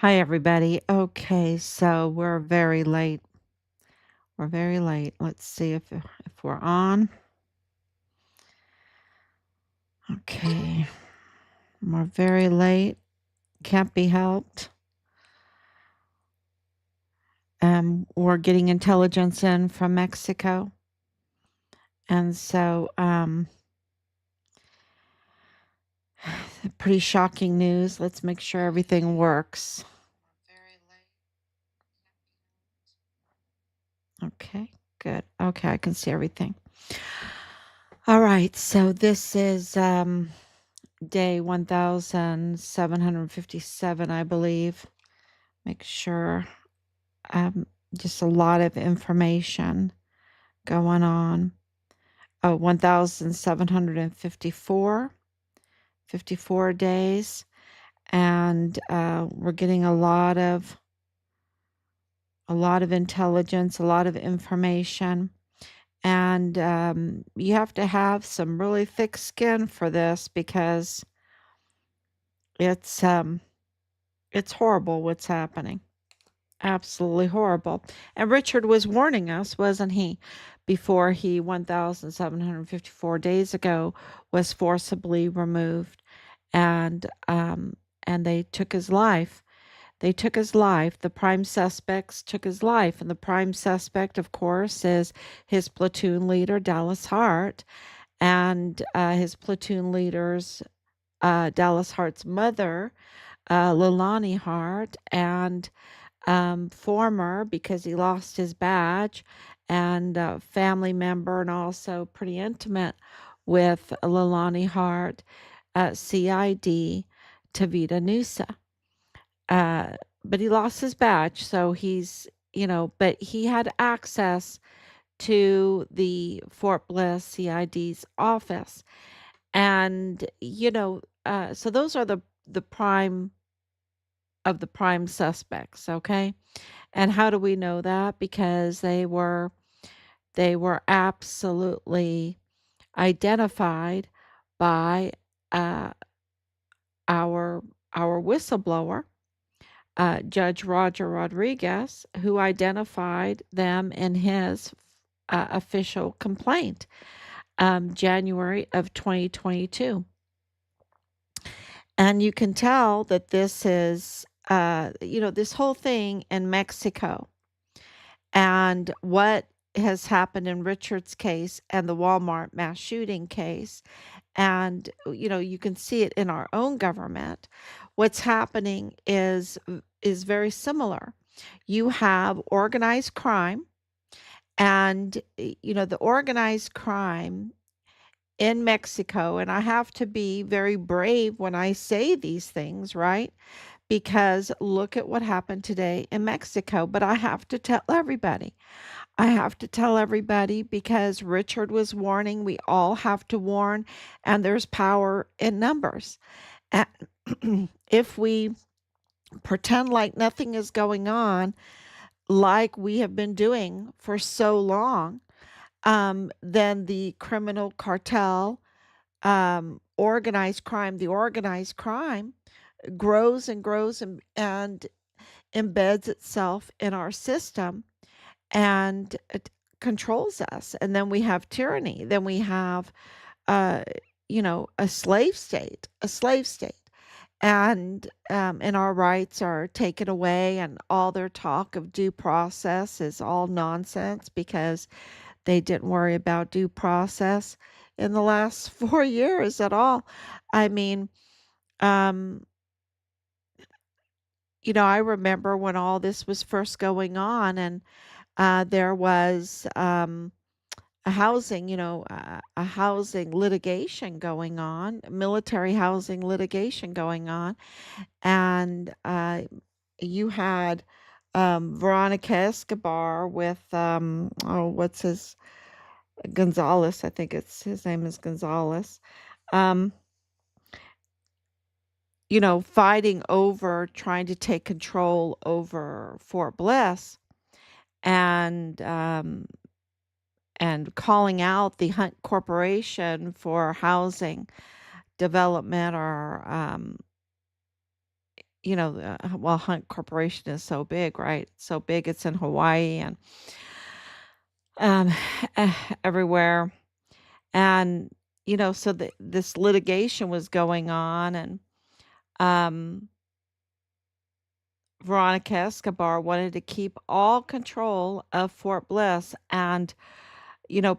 Hi, everybody. Okay, so we're very late. We're very late. Let's see if we're on. Okay, we're very late. Can't be helped. We're getting intelligence in from Mexico, and so pretty shocking news. Let's make sure everything works. Okay, good. Okay, I can see everything. All right, so this is day 1757, I believe. Make sure. Um, just a lot of information going on. 1,754, 54 days. And we're getting a lot of intelligence, a lot of information. And you have to have some really thick skin for this because it's horrible what's happening. Absolutely horrible. And Richard was warning us, wasn't he, before he 1,754 days ago was forcibly removed, and they took his life. They took his life. The prime suspects took his life, and the prime suspect, of course, is his platoon leader, Dallas Hart, and his platoon leader's Dallas Hart's mother, Leilani Hart, and former, because he lost his badge, and a family member, and also pretty intimate with Leilani Hart, CID Tavita Nusa. Uh, but he lost his badge, so he's, but he had access to the Fort Bliss CID's office. And, so those are the prime of the prime suspects, okay? And how do we know that? Because they were absolutely identified by uh, our whistleblower, Judge Roger Rodriguez, who identified them in his official complaint, January of 2022. And you can tell that this is, this whole thing in Mexico and what has happened in Richard's case and the Walmart mass shooting case. And, you can see it in our own government. What's happening is very similar. You have organized crime, and, the organized crime in Mexico, and I have to be very brave when I say these things, right? Because look at what happened today in Mexico. But I have to tell everybody. I have to tell everybody because Richard was warning. We all have to warn, and there's power in numbers. And if we pretend like nothing is going on, like we have been doing for so long, then the criminal cartel, the organized crime grows and grows and embeds itself in our system, and it controls us. And then we have tyranny. Then we have, uh, a slave state. And our rights are taken away, and all their talk of due process is all nonsense because they didn't worry about due process in the last 4 years at all. I mean, um, I remember when all this was first going on, and there was a housing litigation going on, military housing litigation going on, and you had Veronica Escobar with what's his Gonzalez, I think his name is Gonzalez. Um, fighting over trying to take control over Fort Bliss, and calling out the Hunt Corporation for housing development, or well, Hunt Corporation is so big, right? So big, it's in Hawaii and um, everywhere. And, so this litigation was going on, and um, Veronica Escobar wanted to keep all control of Fort Bliss. And,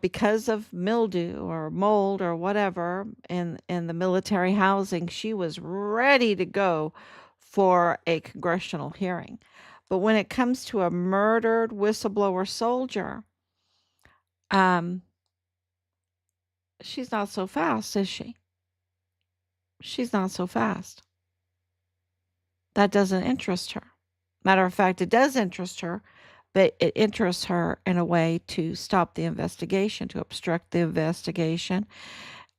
because of mildew or mold or whatever in the military housing, she was ready to go for a congressional hearing. But when it comes to a murdered whistleblower soldier, um, she's not so fast, is she? She's not so fast. That doesn't interest her. Matter of fact, it does interest her, but it interests her in a way to stop the investigation, to obstruct the investigation,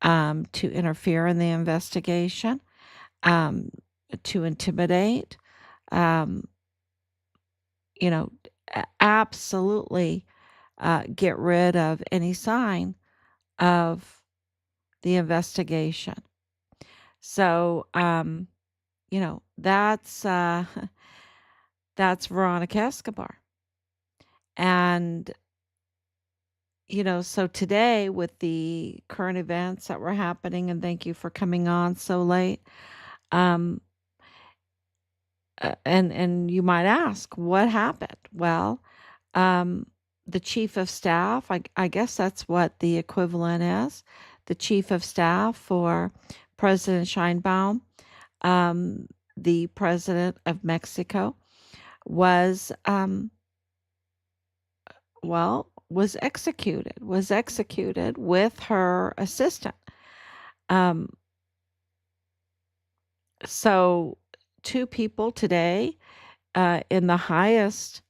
to interfere in the investigation, um, to intimidate, um, you know, absolutely get rid of any sign of the investigation. So, that's that's Veronica Escobar. And so today with the current events that were happening, and thank you for coming on so late. Um, and you might ask, what happened? Well, um, the chief of staff, I guess that's what the equivalent is, the chief of staff for President Scheinbaum, um, the president of Mexico, was was executed with her assistant. Um, so two people today in the highest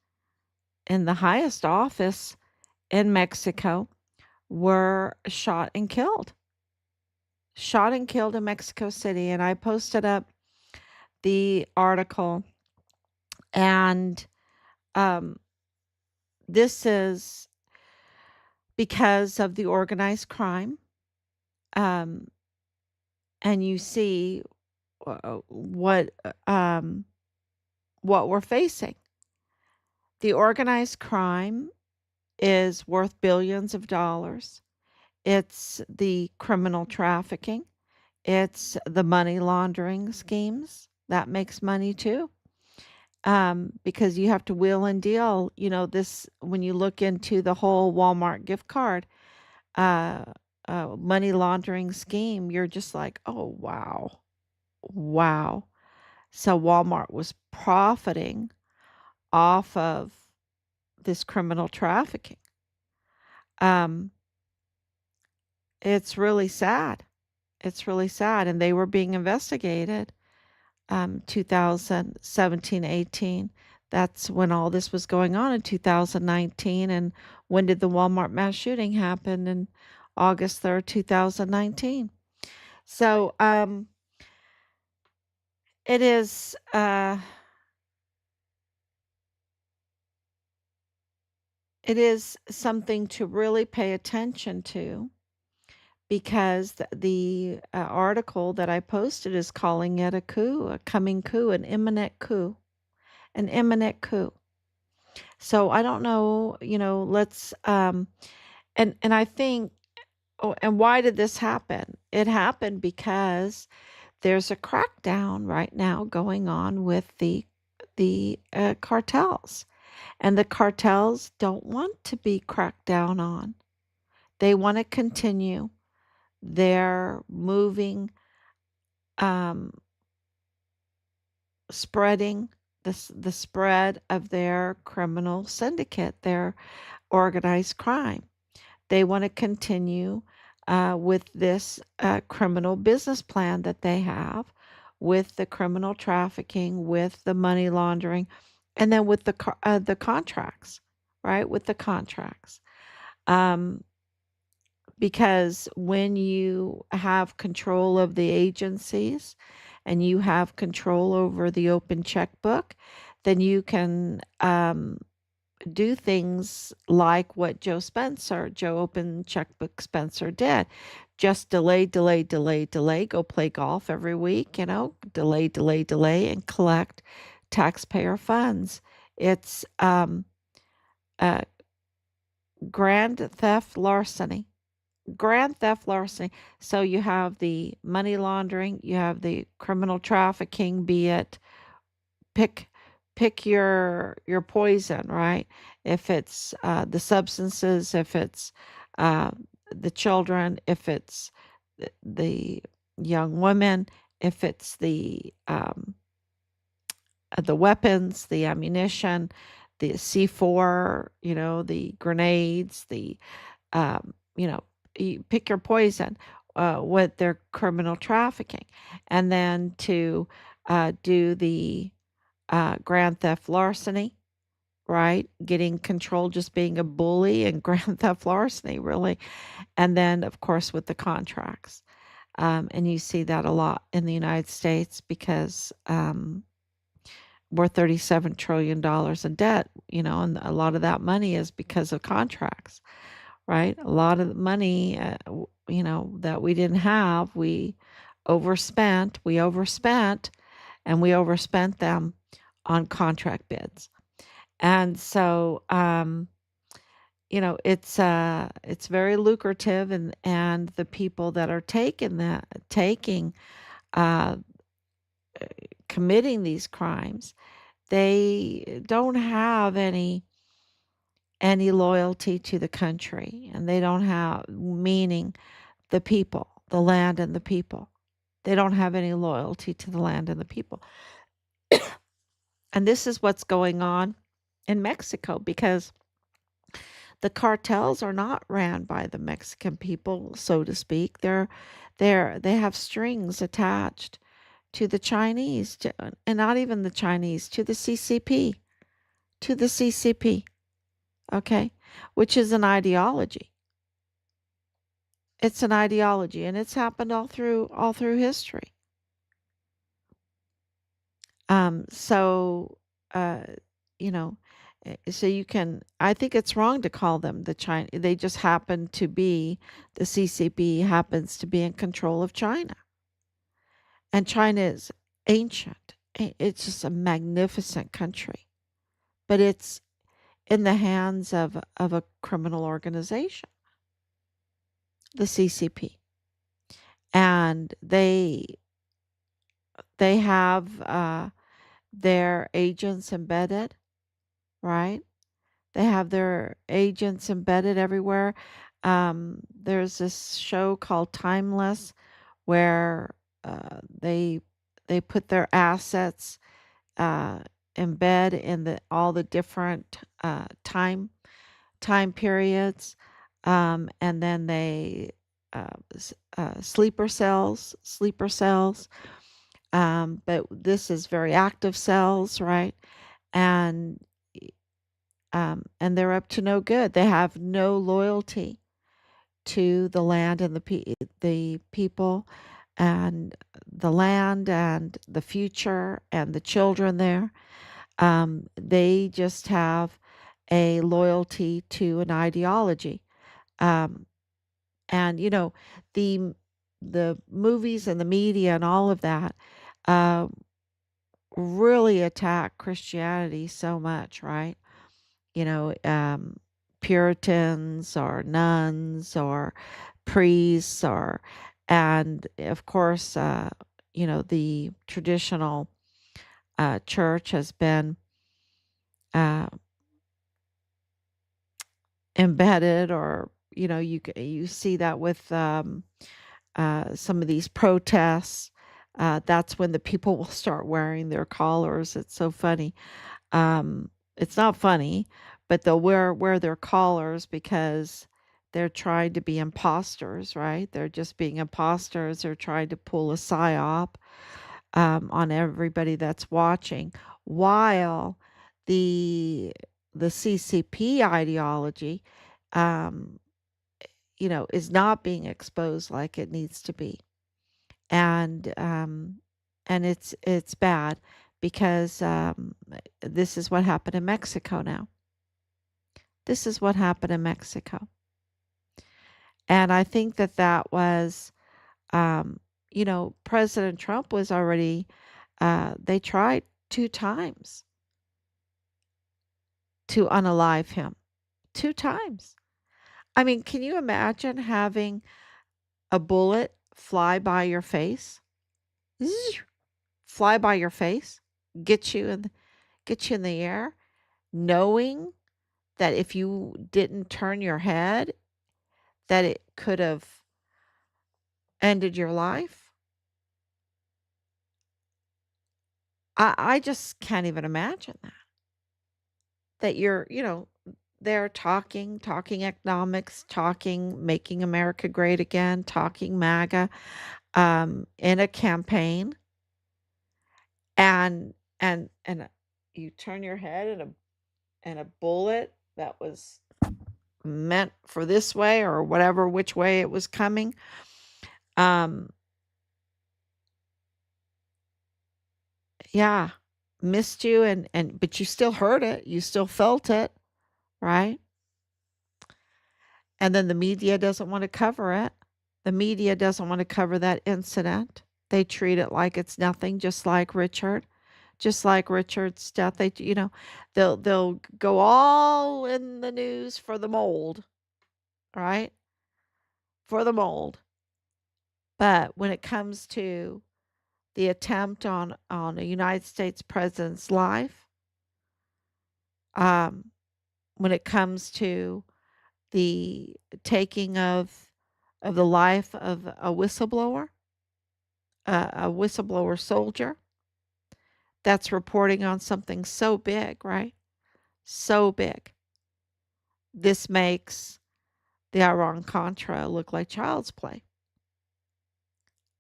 office in Mexico were shot and killed in Mexico City. And I posted up the article, and um, this is because of the organized crime. Um, and you see uh, what um, what we're facing. The organized crime is worth billions of dollars. It's the criminal trafficking. It's the money laundering schemes that makes money too. Because you have to wheel and deal. This when you look into the whole Walmart gift card uh, money laundering scheme, you're just like, oh wow, wow. So Walmart was profiting off of this criminal trafficking. Um, it's really sad. It's really sad, and they were being investigated. 2017, 18. That's when all this was going on in 2019. And when did the Walmart mass shooting happen? In August 3rd, 2019. So it is something to really pay attention to, because the article that I posted is calling it a coup, a coming coup, an imminent coup, an imminent coup. So I don't know, let's and I think, oh, and why did this happen? It happened because there's a crackdown right now going on with the cartels, and the cartels don't want to be cracked down on. They want to continue their moving, um, spreading the spread of their criminal syndicate, their organized crime. They want to continue with this criminal business plan that they have, with the criminal trafficking, with the money laundering, and then with the contracts, right? With the contracts. Um, because when you have control of the agencies and you have control over the open checkbook, then you can do things like what Joe Open Checkbook Spencer did. just delay, delay, delay, delay, go play golf every week, delay, delay, delay, and collect taxpayer funds. It's uh, grand theft larceny. Grand theft larceny. So you have the money laundering, you have the criminal trafficking, be it pick pick your poison, right? If it's the substances, if it's uh, the children, if it's the young women, if it's the weapons, the ammunition, the C4, the grenades, you know, you pick your poison with their criminal trafficking, and then to do the grand theft larceny, right? Getting control, just being a bully, and grand theft larceny, really. And then, of course, with the contracts. And you see that a lot in the United States because we're $37 trillion dollars in debt, and a lot of that money is because of contracts, right? A lot of the money, that we didn't have, we overspent, and we overspent them on contract bids. And so, it's very lucrative, and the people that are taking, uh, committing these crimes, they don't have any loyalty to the country, and they don't have, meaning the people, the land and the people. They don't have any loyalty to the land and the people. And this is what's going on in Mexico because the cartels are not ran by the Mexican people, so to speak. They have strings attached to the Chinese, and not even the Chinese, to the CCP, to the CCP, okay, which is an ideology. It's an ideology, and it's happened all through history. So, uh, you know, so you can. I think it's wrong to call them the China. They just happen to be the CCP happens to be in control of China, and China is ancient. It's just a magnificent country, but it's in the hands of a criminal organization, the CCP, and they have their agents embedded, right? They have their agents embedded everywhere. There's this show called Timeless where they put their assets uh, embed in all the different time periods, and then they sleeper cells. But this is very active cells, right? And and they're up to no good. They have no loyalty to the land and the people and the land and the future and the children there. They just have a loyalty to an ideology. Um, and the the movies and the media and all of that uh, really attack Christianity so much, right? you know, um, Puritans or nuns or priests, and of course, the traditional church has been uh, embedded, or you see that with some of these protests. That's when the people will start wearing their collars. It's so funny. It's not funny, but they'll wear their collars because they're trying to be imposters, right? They're just being imposters. They're trying to pull a psyop on everybody that's watching, while the the CCP ideology, um, is not being exposed like it needs to be, and it's bad because this is what happened in Mexico now. This is what happened in Mexico. And I think that that was, um, President Trump was already, they tried 2 times to unalive him. 2 times. I mean, can you imagine having a bullet fly by your face? Zzz, fly by your face, get you in, get you in the air, knowing that if you didn't turn your head, that it could have ended your life. I just can't even imagine that. That you're, they're talking economics, talking making America great again, talking MAGA, in a campaign, and you turn your head and a bullet that was meant for this way or whatever which way it was coming, um yeah, missed you, and but you still heard it, you still felt it, right? And then the media doesn't want to cover it. The media doesn't want to cover that incident. They treat it like it's nothing, just like Richard's death. They'll go all in the news for the mold, right? For the mold. But when it comes to the attempt on a United States president's life, um, when it comes to the taking of the life of a whistleblower soldier that's reporting on something so big, right? So big. This makes the Iran Contra look like child's play.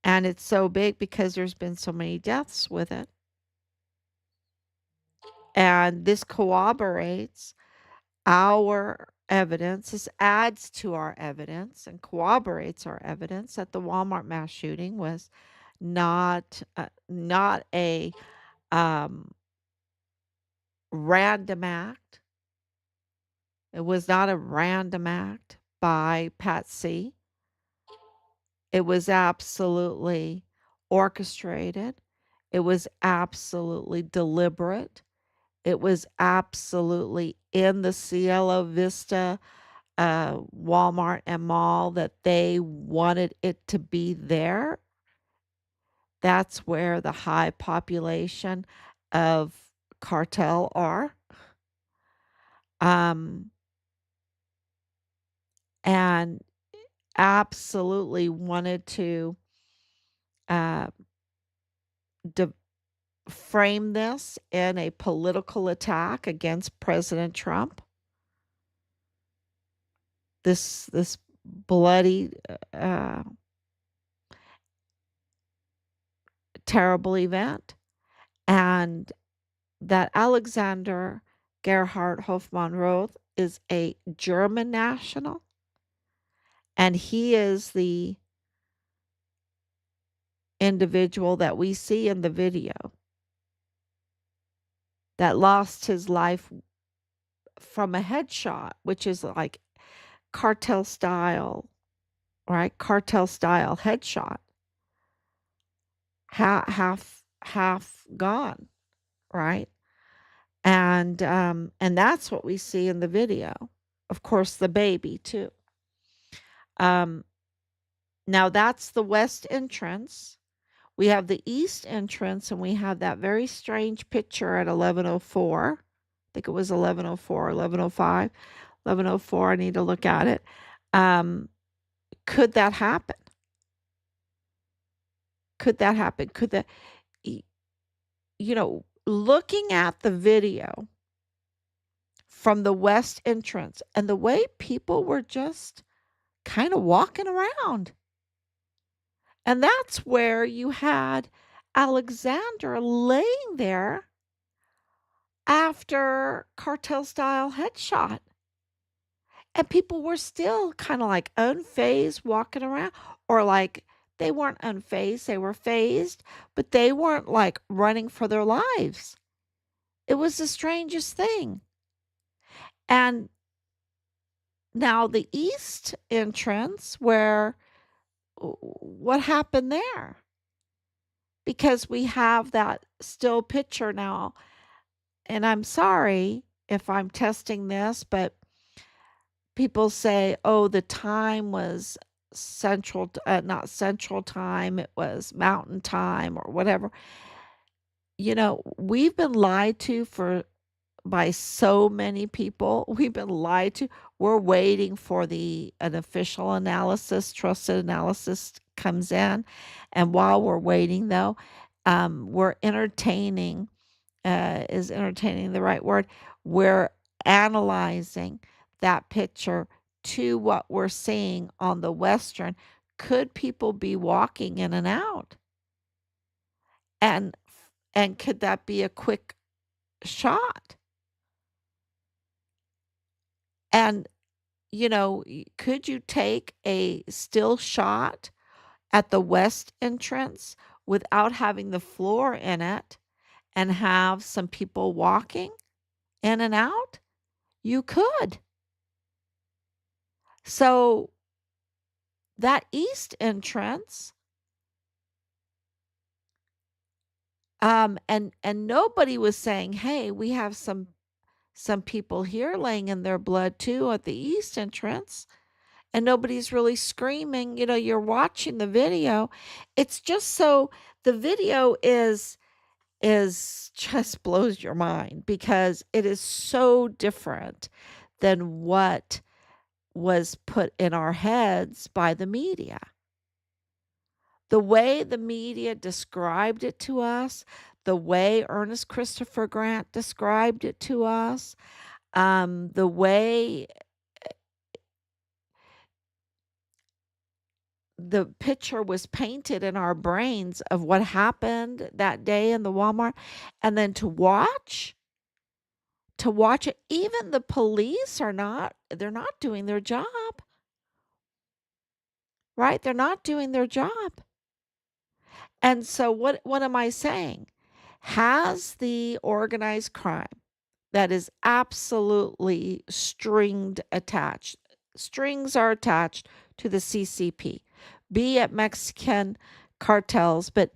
And it's so big because there's been so many deaths with it. And this corroborates our evidence. This adds to our evidence and corroborates our evidence that the Walmart mass shooting was not a um, random act. It was not a random act by Patsy. It was absolutely orchestrated. It was absolutely deliberate. It was absolutely in the Cielo Vista Walmart and mall that they wanted it to be there. That's where the high population of cartel are. Um, and absolutely wanted to uh, de- frame this in a political attack against President Trump. This bloody, uh, terrible event, and that Alexander Gerhard Hofmann Roth is a German national, and he is the individual that we see in the video that lost his life from a headshot, which is like cartel style, right? Cartel style headshot, half gone, right? And that's what we see in the video. Of course, the baby too. Um, Now that's the west entrance. We have the east entrance, and we have that very strange picture at 11:04. I think it was 11:04, 11:05, 11:04. I need to look at it. Um, could that happen? Could that happen? Could that, looking at the video from the west entrance and the way people were just kind of walking around. And that's where you had Alexander laying there after cartel style headshot. And people were still kind of like unfazed walking around, or like they weren't unfazed, they were phased, but they weren't like running for their lives. It was the strangest thing. And Now the east entrance, where what happened there? Because we have that still picture now, and I'm sorry if I'm testing this, but people say, "Oh, the time was central, not central time, it was mountain time or whatever." We've been lied to for by so many people. We've been lied to. We're waiting for an official analysis, trusted analysis comes in, and while we're waiting, though, we're entertaining. Is entertaining the right word? We're analyzing that picture to what we're seeing on the western. Could people be walking in and out? And and could that be a quick shot? And could you take a still shot at the west entrance without having the floor in it and have some people walking in and out? You could. So that east entrance, and nobody was saying, "Hey, we have some people here laying in their blood too at the east entrance." And nobody's really screaming. You're watching the video. It's just so the video is just blows your mind because it is so different than what was put in our heads by the media. The way the media described it to us, the way Ernest Christopher Grant described it to us, the way the picture was painted in our brains of what happened that day in the Walmart, and then to watch it, even the police they're not doing their job, right? They're not doing their job. And so what am I saying? Has the organized crime that is absolutely strings are attached to the CCP, be it Mexican cartels, but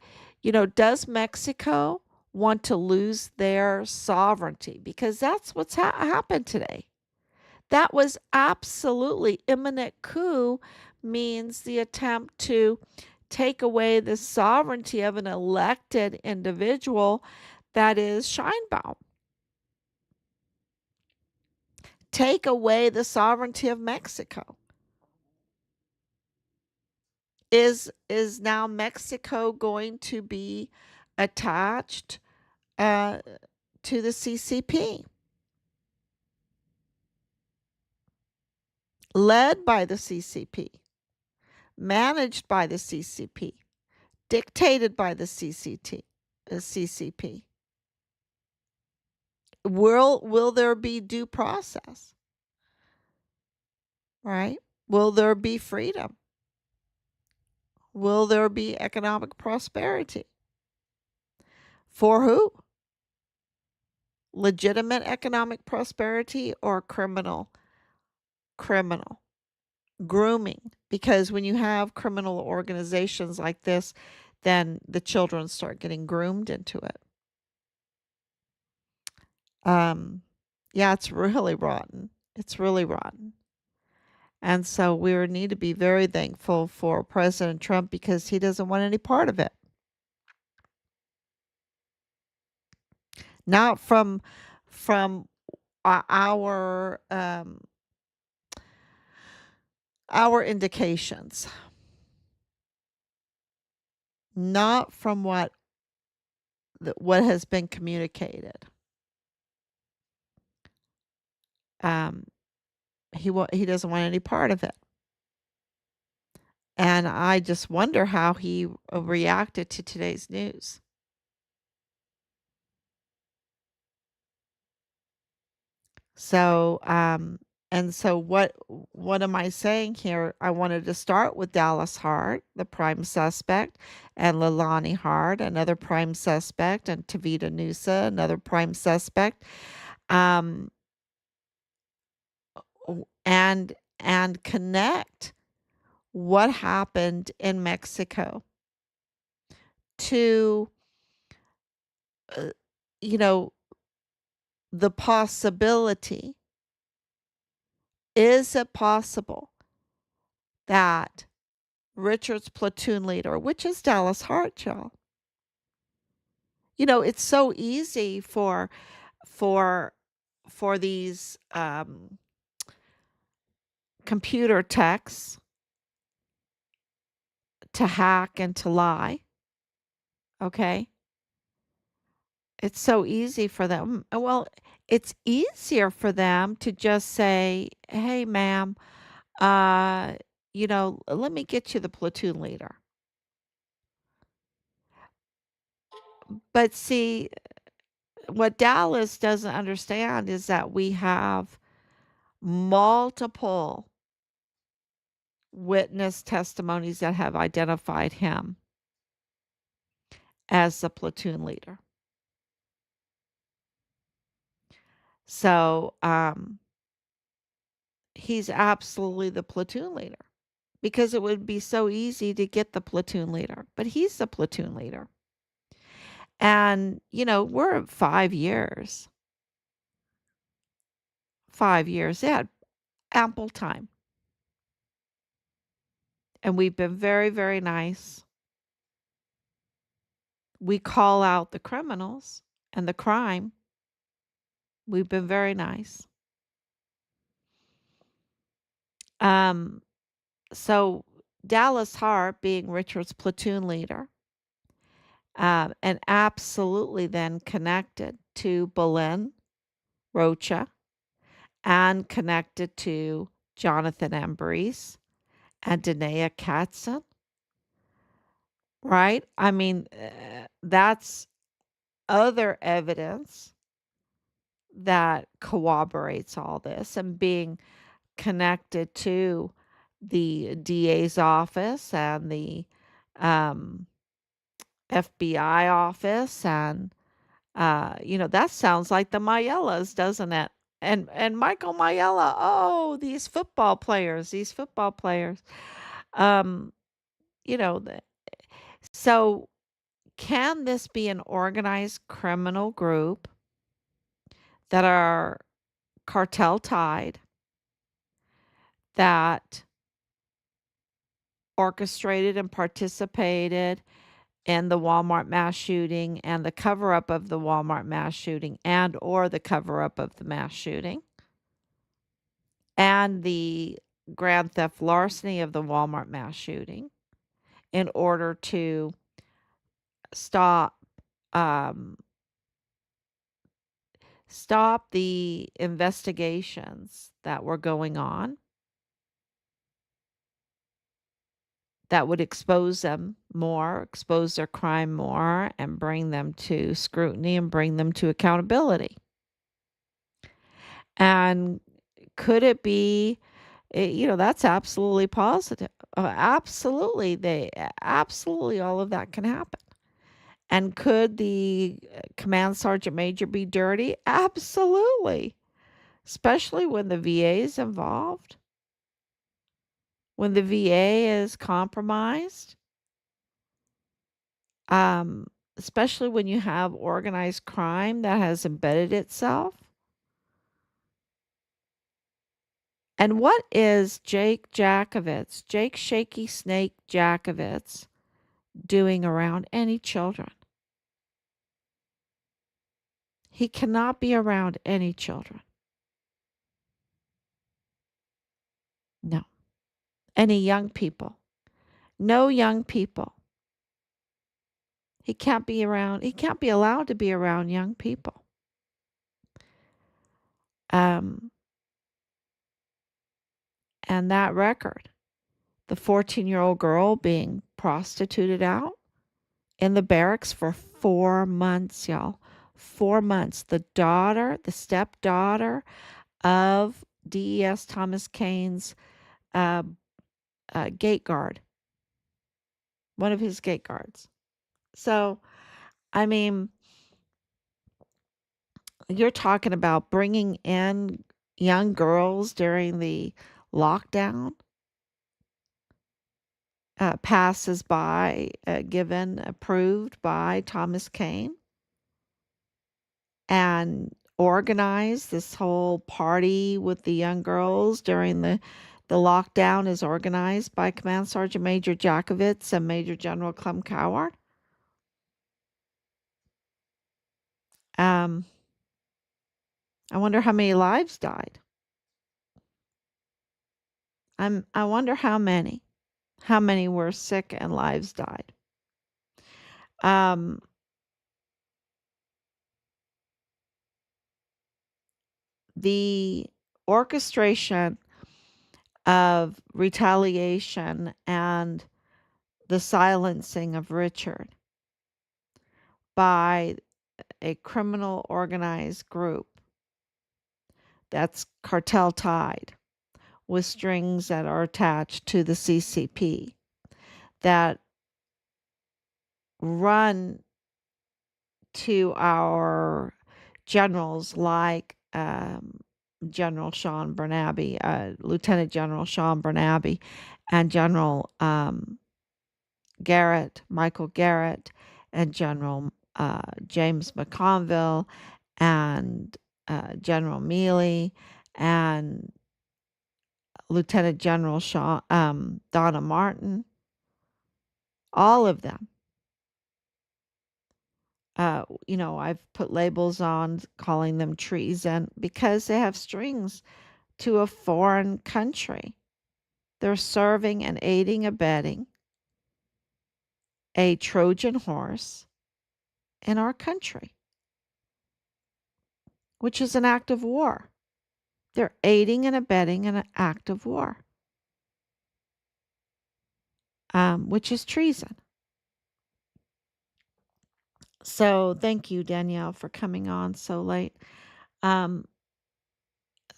does Mexico want to lose their sovereignty? Because that's what's happened today. That was absolutely imminent coup, means the attempt to take away the sovereignty of an elected individual that is Scheinbaum. Take away the sovereignty of Mexico. Is now Mexico going to be attached to the CCP, led by the CCP, managed by the CCP, dictated by the CCP? Will there be due process? Right? Will there be freedom? Will there be economic prosperity? For who? Legitimate economic prosperity or criminal grooming? Because when you have criminal organizations like this, then the children start getting groomed into it. Yeah, it's really rotten. It's really rotten. And so we need to be very thankful for President Trump because he doesn't want any part of it. Not from our indications, not from what has been communicated. He doesn't want any part of it. And I just wonder how he reacted to today's news. So, and so what am I saying here? I wanted to start with Dallas Hart, the prime suspect, and Leilani Hart, another prime suspect, and Tavita Nusa, another prime suspect. Um, and connect what happened in Mexico to uh, you know the possibility, is it possible that Richard's platoon leader, which is Dallas Hart, y'all. It's so easy for for these computer techs to hack and to lie. Okay, it's so easy for them. Well, it's easier for them to just say, "Hey, ma'am, let me get you the platoon leader." But see, what Dallas doesn't understand is that we have multiple witness testimonies that have identified him as the platoon leader. So, he's absolutely the platoon leader because it would be so easy to get the platoon leader, but he's the platoon leader. And, we're at 5 years. 5 years. They had ample time. And we've been very, very nice. We call out the criminals and the crime. We've been very nice. Um, so Dallas Hart being Richard's platoon leader, and absolutely then connected to Belen Rocha and connected to Jonathan Ambrose and Danae Katzen, right? I mean, that's other evidence that corroborates all this and being connected to the DA's office and the um, FBI office. And, that sounds like the Mayellas, doesn't it? And Michael Mayella, oh, these football players. Um, you know, the, so can this be an organized criminal group that are cartel tied, that orchestrated and participated in the Walmart mass shooting and the cover up of the Walmart mass shooting and or the cover up of the mass shooting and the grand theft larceny of the Walmart mass shooting in order to stop um, stop the investigations that were going on that would expose them more, expose their crime more, and bring them to scrutiny and bring them to accountability. And could it be, that's absolutely positive. Absolutely, absolutely all of that can happen. And could the command sergeant major be dirty? Absolutely. Especially when the VA is involved, when the VA is compromised, um, especially when you have organized crime that has embedded itself. And what is Jake Shaky Snake Jackovitz, doing around any children? He cannot be around any children. No. Any young people. No young people. He can't be allowed to be around young people. Um, and that record, the 14-year-old girl being prostituted out in the barracks for 4 months, y'all. 4 months. The stepdaughter of DES Thomas Kane's uh, gate guard, one of his gate guards. So, I mean, you're talking about bringing in, young girls during the lockdown passes by, approved by Thomas Kane, and organized this whole party with the young girls during the lockdown is organized by Command Sergeant Major Jakovitz and Major General Clem Coward. Um, I wonder how many lives died. I wonder how many. How many were sick and lives died. Um, the orchestration of retaliation and the silencing of Richard by a criminal organized group that's cartel-tied with strings that are attached to the CCP that run to our generals like General Sean Bernabe, Lieutenant General Sean Bernabe, and General Garrett, Michael Garrett, and General James McConville, and General Mealy, and Lieutenant General Donna Martin, all of them. I've put labels on calling them treason because they have strings to a foreign country. They're serving and aiding, abetting a Trojan horse in our country, which is an act of war. They're aiding and abetting an act of war, which is treason. So thank you, Danielle, for coming on so late. Um,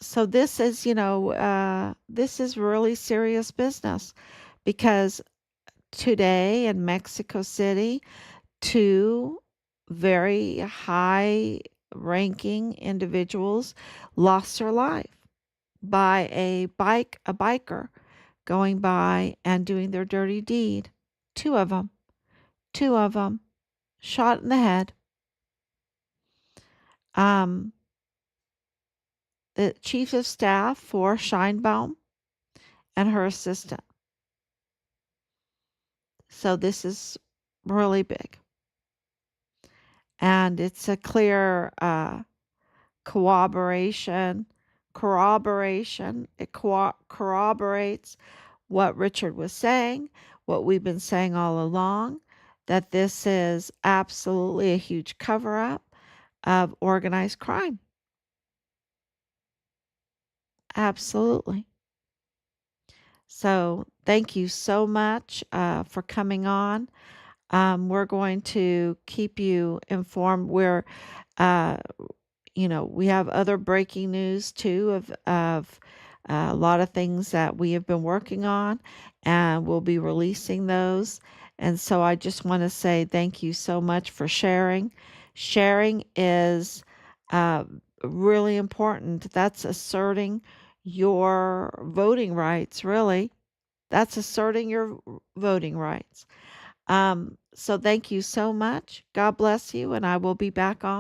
so this is really serious business because today in Mexico City, two very high ranking individuals lost their life by a biker going by and doing their dirty deed. Two of them shot in the head. Um, the chief of staff for Scheinbaum and her assistant. So this is really big. And it's a clear corroboration. It corroborates what Richard was saying, what we've been saying all along, that this is absolutely a huge cover up of organized crime. Absolutely. So thank you so much for coming on. We're going to keep you informed. Uh, we have other breaking news too of a lot of things that we have been working on, and we'll be releasing those. And so I just want to say thank you so much for sharing. Sharing is uh, really important. That's asserting your voting rights, really. That's asserting your voting rights. So thank you so much. God bless you, and I will be back on.